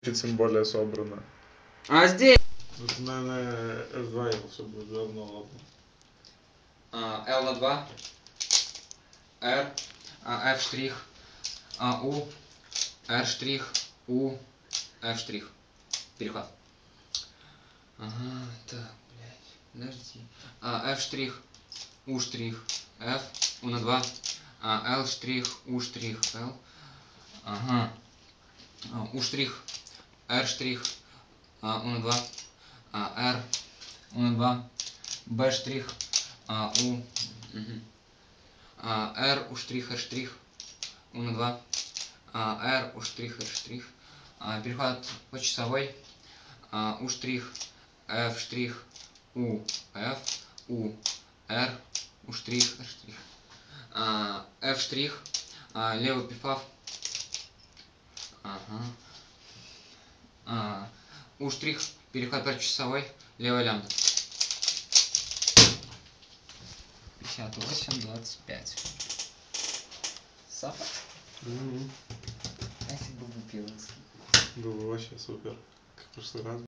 Тем более собрано. А здесь? Тут, наверное, F2 все будет равно, ладно. L на 2, R, F штрих, U, R штрих, U, F штрих. Переход. Ага, так, блядь, подожди. F штрих, U штрих, F, U на 2, L штрих, U штрих, L. Ага. U штрих, R штрих, U на 2, R, U на 2, B штрих, U, R, U штрих, R штрих, U на 2, R, U штрих, R штрих. Переход по часовой. U штрих, F штрих, U, F, U, R, U штрих, R штрих. F штрих, левый пифав. U штрих, переход по часовой, левая лямбда. 58-25. Сапа? Угу. Если бы был пилотский. Было вообще супер. Как в прошлый раз.